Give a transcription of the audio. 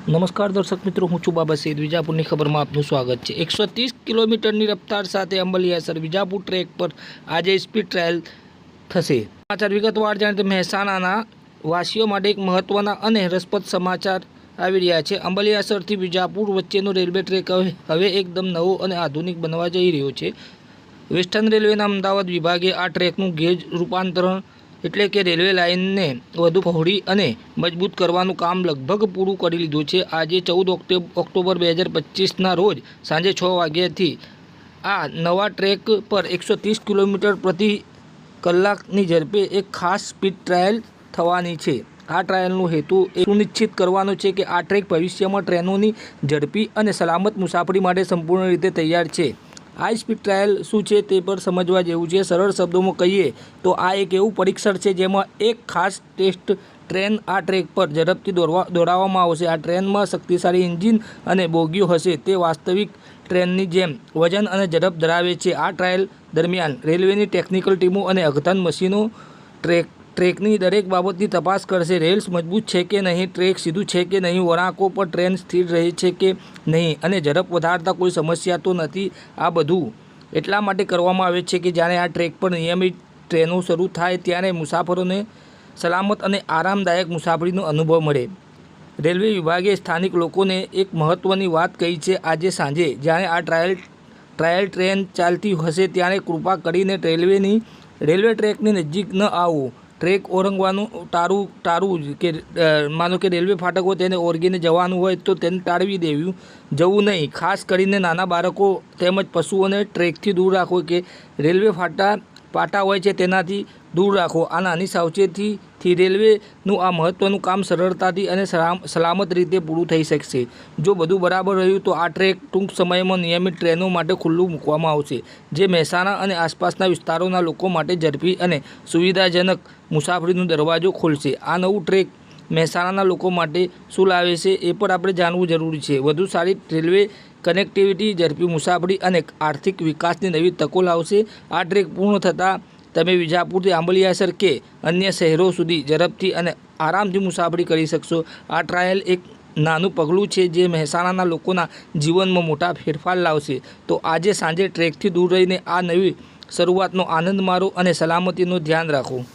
નમસ્કાર દર્શક મિત્રો, હું છું બાબા સૈદ. વિજાપુરની ખબરમાં આપનું સ્વાગત છે. 130 કિલોમીટરની રફતાર સાથે અંબલિયાસર વિજાપુર ટ્રેક પર આજે સ્પીડ ટ્રાયલ થશે. સમાચાર વિગતવાર જાણીએ. મહેસાણાના વાસીઓ માટે એક મહત્વના અને રસપ્રદ સમાચાર આવી રહ્યા છે. અંબલિયાસરથી વિજાપુર વચ્ચેનો રેલવે ટ્રેક હવે એકદમ નવો અને આધુનિક બનવા જઈ રહ્યો છે. વેસ્ટર્ન રેલવેના અમદાવાદ વિભાગે આ ટ્રેકનું ગેજ રૂપાંતરણ એટલે કે રેલવે લાઇનને વધુ પહોળી અને મજબૂત કરવાનું કામ લગભગ પૂરું કરી લીધું છે. આજે 14 ઓક્ટોબર 2025ના રોજ સાંજે 6 વાગ્યાથી આ નવા ટ્રેક પર 130 કિલોમીટર પ્રતિ કલાકની ઝડપે એક ખાસ સ્પીડ ટ્રાયલ થવાની છે. આ ટ્રાયલનો હેતુ એ સુનિશ્ચિત કરવાનો છે કે આ ટ્રેક ભવિષ્યમાં ટ્રેનોની ઝડપી અને સલામત મુસાફરી માટે સંપૂર્ણ રીતે તૈયાર છે. આ સ્પીડ ટ્રાયલ શું છે તે પર સમજવા જેવું છે. સરળ શબ્દોમાં કહીએ તો આ એક એવું પરીક્ષણ છે જેમાં એક ખાસ ટેસ્ટ ટ્રેન આ ટ્રેક પર ઝડપથી દોડાવવામાં આવશે. આ ટ્રેનમાં શક્તિશાળી એન્જિન અને બોગીઓ હશે. તે વાસ્તવિક ટ્રેનની જેમ વજન અને ઝડપ ધરાવે છે. આ ટ્રાયલ દરમિયાન રેલવેની ટેકનિકલ ટીમો અને અદ્યતન મશીનો ટ્રેકની દરેક બાબતની તપાસ કરશે. રેલ્સ મજબૂત છે કે નહીં, ટ્રેક સીધું છે કે નહીં, વળાંકો પર ટ્રેન સ્થિર રહે છે કે નહીં અને ઝડપ વધારતા કોઈ સમસ્યા તો નથી. આ બધું એટલા માટે કરવામાં આવે છે કે જ્યારે આ ટ્રેક પર નિયમિત ટ્રેનો શરૂ થાય ત્યારે મુસાફરોને સલામત અને આરામદાયક મુસાફરીનો અનુભવ મળે. રેલવે વિભાગે સ્થાનિક લોકોને એક મહત્ત્વની વાત કહી છે. આજે સાંજે જ્યારે આ ટ્રાયલ ટ્રેન ચાલતી હશે ત્યારે કૃપા કરીને રેલવે ટ્રેકની નજીક ન આવો. ટ્રેક ઓળંગવાનું ટાળવું કે માનો કે રેલવે ફાટક હોય તેને ઓળંગીને જવાનું હોય તો તેને ટાળવી જવું નહીં. ખાસ કરીને નાના બાળકો તેમજ પશુઓને ટ્રેકથી દૂર રાખો કે રેલવે પાટા હોય છે તેનાથી દૂર રાખો. આ નાની સાવચેતીથી રેલવેનું આ મહત્ત્વનું કામ સરળતાથી અને સલામત રીતે પૂરું થઈ શકશે. જો બધું બરાબર રહ્યું તો આ ટ્રેક ટૂંક સમયમાં નિયમિત ટ્રેનો માટે ખુલ્લું મૂકવામાં આવશે, જે મહેસાણા અને આસપાસના વિસ્તારોના લોકો માટે ઝડપી અને સુવિધાજનક મુસાફરીનો દરવાજો ખોલશે. આ નવું ટ્રેક મહેસાણાના લોકો માટે શું લાવે છે એ પણ આપણે જાણવું જરૂરી છે. વધુ સારી રેલવે કનેક્ટિવિટી, ઝડપી મુસાફરી અને આર્થિક વિકાસની નવી તકો લાવશે. આ ટ્રેક પૂર્ણ થતાં તમે વિજાપુરથી આંબલિયાસર કે અન્ય શહેરો સુધી ઝડપથી અને આરામથી મુસાફરી કરી શકશો. આ ટ્રાયલ એક નાનું પગલું છે જે મહેસાણાના લોકોના જીવનમાં મોટા ફેરફાર લાવશે. તો આજે સાંજે ટ્રેકથી દૂર રહીને આ નવી શરૂઆતનો આનંદ માણો અને સલામતીનું ધ્યાન રાખો.